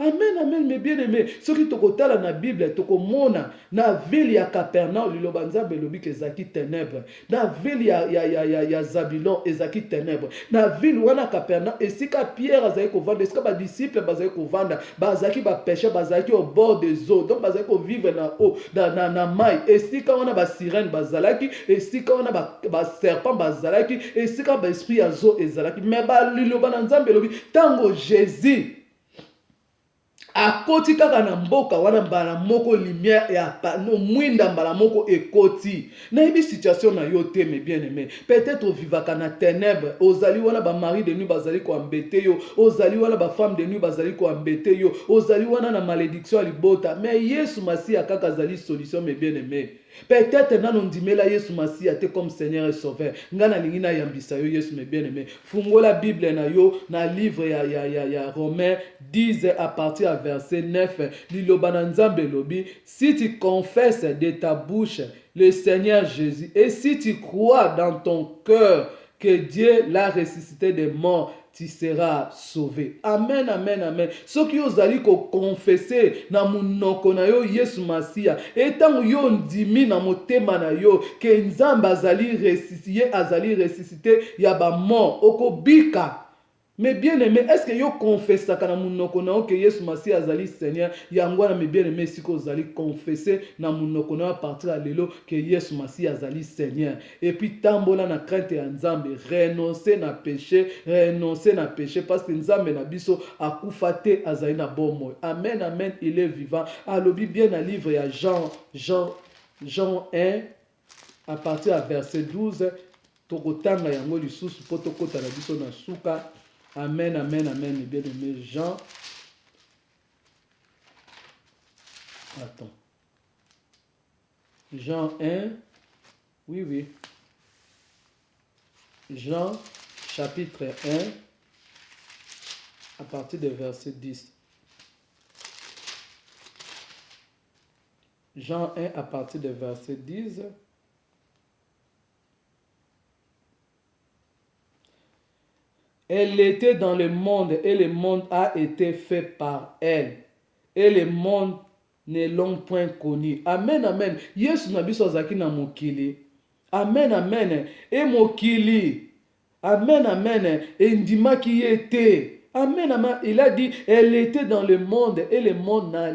Amen, amen, mes bien-aimés. Ce qui tokotala na Bible, tokomona na ville ya Capernaum, liloba nzambe lobi ke zaki ténèbres. Na ville ya Zabilon, ezaki ténèbres. Na ville wana Capernaum, esika Pierre azaki kovanda, esika ba disciples bazaki kovanda, bazaki ba péché, bazaki au bord des eaux. Donc bazaki vivre na eau, na mai. Esika wana ba sirène bazalaki, esika wana ba serpent bazalaki, esika ba esprit ya zo ezalaki. Mais ba liloba na nzambe lobi tango Jésus akoti kaka na mboka wana mbala moko lumière ya no mwinda mbala moko ekoti na yebi situation na yo te mes bien aimé peut-être ovivaka na ténèbres ozali wana ba mari de nuit bazali ko embêter yo ozali wana ba femme de nuit bazali ko embêter yo ozali wana na malédiction libota mais Yesu Masia kaka azali solution mes bien aimé peut-être nano ndimela Yesu Masia te comme Seigneur et Sauveur ngana lingi na yambisa yo Yesu mes bien aimé fungola Bible na yo na livre ya Romains 10 à partir à verset 9 liloba na Nzambe lobi si tu confesses de ta bouche le Seigneur Jésus et si tu crois dans ton cœur que Dieu l'a ressuscité des morts tu seras sauvé. Amen, amen, amen. Ce qui vous allez confesser na munoko na yo Yesu Masia. Et tant yo ndimi na motema na yo que Nzamba azali ressuscité ya ba mort okobika. Mais bien aimé, est-ce que yo confesse kana munoko na que Yesu Masia azali Seigneur yangwana mais bien aimé si ko azali confesser na munoko na partir à lelo que Yesu Masia azali Seigneur et puis tambola na crainte ya Nzambe renoncer na péché parce que Nzambe na biso akufa te azali na bomo. Amen amen, il est vivant. Alobi bien na livre ya Jean 1 à partir à verset 12 tokotanga yango lisusu po tokota na biso na suka. Amen, amen, amen, bien aimé Jean. Attends. Jean 1. Oui. Jean chapitre 1 à partir du verset 10. Jean 1 à partir du verset 10. Elle était dans le monde et le monde a été fait par elle. Et le monde ne l'ont point connu. Amen, amen. Yesu na biso azaki na mokili. Amen, amen. Et mokili. Amen, amen. Et ndimaki yete. Amen, amen. Il a dit, elle était dans le monde et le monde a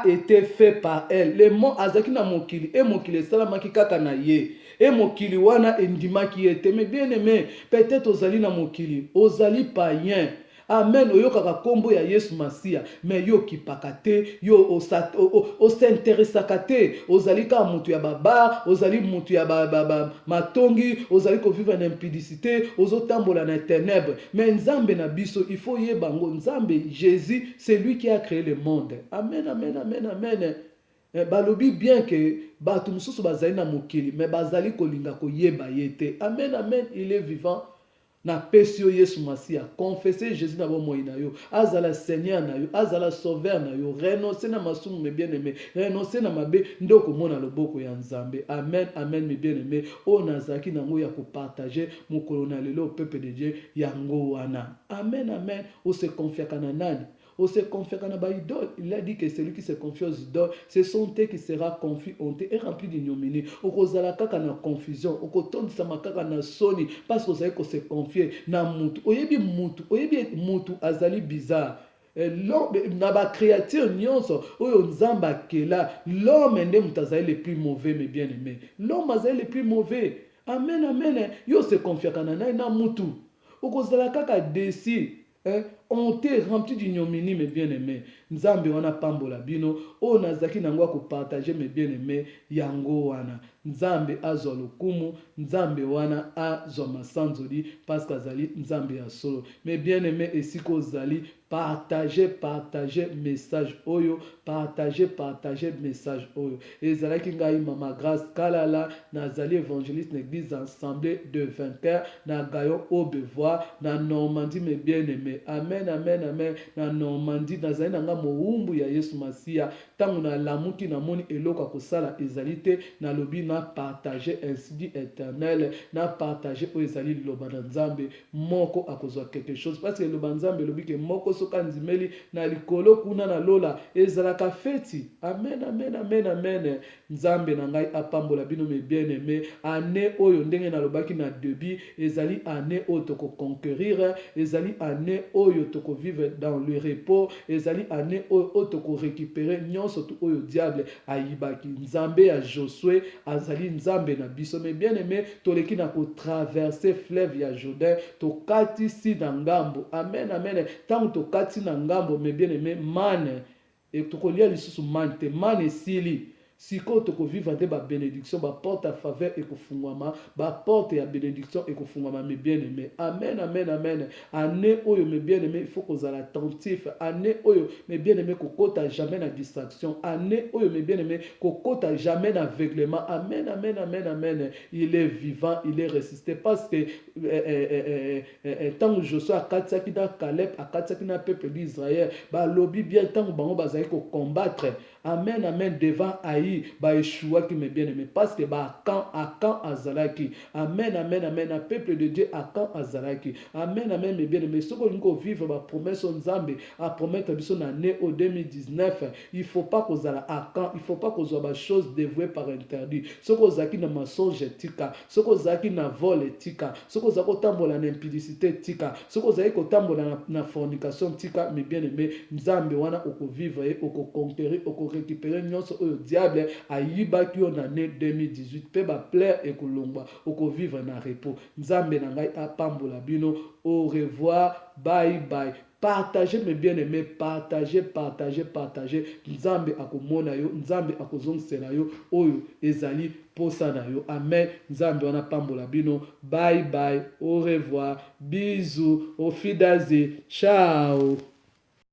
été fait par elle. Le monde azaki na mokili. Et mokili salamaki kaka na ye. Et mokili wana endimaki ete. Mais bien aimé, peut-être ozali na mokili, ozali païen. Amen. Oyo kaka kombo ya Yesu Masia. Mais yo kipakate, yo s'intéresakate. Ozali ka mutu ya baba, ozali mutu ya matongi, ozali ko vivre en impudicité, ozotambola na ténèbres. Mais Nzambe na biso, il faut yebango. Nzambe, Jésus, c'est lui qui a créé le monde. Amen, amen, amen, amen. Balobi bien que bato mususu bazali na mokili mais bazali kolinga koyeba yete. Amen, amen, il est vivant. Na pesio Yesu Masia, confesser Jésus na bomoi na yo, azala Seigneur na yo, azala Sauveur na yo, renoncer na masumu mes bien-aimés, renoncer na mabe ndoko mona loboko ya Nzambe. Amen, amen mes bien-aimés. O nazaki nango ya ko partager mokolo na lelo au peuple de Dieu yango wana. Amen, amen. O se confia kana nani? On se confie à la idole. Il a dit que celui qui se confie aux idoles, c'est son thé qui sera confus, honté et rempli d'ignominie. Au kozala kaka na confusion, au koton sama kaka na soni, parce que vous savez qu'on se confie na mutu. Oyebi mutu azali bizarre. L'homme na ba créature nyonso oyo nzamba kela l'homme nde mutazali le plus mauvais mes bien-aimés. L'homme azali le plus mauvais. Amen, amen. Yo se confie kana na mutu. Au kozala kaka desi. On t'est rempli d'ignominie mes bien-aimés. Nzambe wana pambola bino. O nazaki nangwa ko partager mes bien-aimés. Yango wana. Nzambe azwa lokumu. Nzambe wana azwa masanzoli. Parce que azali Nzambe ya solo. Mes bien-aimés esiko zali. Partagez message oyo. Partagez message oyo. Ezalaki ngai mama grâce kalala. Nazali évangéliste l'église assemblée de vainqueurs. Na gayon au bevoir. Na Normandie mes bien-aimés. Amen, amen, amen. Na Normandie nazali nanga moumbu ya Yesu Masia. Tangu na lamuki na moni eloko kosala ezalite na lobi na partager ainsi dit éternel na partager o ezali loba na Nzambe moko akozwa quelque chose parce que loba Nzambe lobi ke moko soka nzimeli na likolo kuna na lola ezalaka feti. Amen, amen, amen, amen. Nzambe na ngai apambola bino mes bien-aimés. Année oyo ndenge na lobaki na début ezali année oyo toko conquérir, ezali année oyo toko vivre dans le repos, ezali année oyo toko récupérer nyonso tu oyo diable ayibaki. Nzambe ya Josué azali nzambe na biso. Mais bien aimé, toleki na ko traverser fleuve ya Jourdain, tokati si na ngambo. Amen, amen. Tant tokati na ngambo, mais bien aimé, mane, et tokolia lisusu mane te, mane sili. Siko toko vivre de ba bénédiction, ba porte à faveur et kofungwama, ba porte ya bénédiction et kofungwama, mes bien-aimés. Amen, amen, amen. Année oyo, mes bien-aimés, il faut qu'on soit attentif. Année oyo, mes bien-aimés, kokota jamais na distraction. Année oyo, mes bien-aimés, kokota jamais na aveuglement. Amen, amen, amen, amen. Il est vivant, il est résisté. Parce que tant que je suis à Katsaki na Caleb, à Katsaki na peuple d'Israël, ba lobby bien tant que bango bazali ko combattre. Amen, amen, devant Aïe, ba Yeshua qui me bien aimé. Parce que ba Akan Azalaki. Amen, amen, amen, un peuple de Dieu Akan Azalaki. Amen, amen, mes bien aimés. Ce qu'on nous vivre, ba promesse en Zambé, à promettre son année au 2019, il faut pas qu'on ait Akan, il faut pas qu'on ait des choses dévouées par interdit. Ce qu'on a qui na mensonge tika, ce qu'on a qui na vol tika, ce qu'on a qui tambola na impudicité tika, ce qu'on a qui tambola na fornication tika, mes bien aimés, Nzambe wana oko vivre et oko conquérir, oko récupérer nyonso oyo diable ayibaki yo na année 2018 pe ba plaire et kolongwa oko vivre na repos. Nzambe na ngai apambola bino. Au revoir, bye bye. Partagez mes bien-aimés, partagez. Nzambe akomona yo, Nzambe akozongisela yo oyo ezali posa na yo. Amen. Nzambe wana pambola bino. Bye bye. Au revoir. Bisous. Au fidaze. Ciao.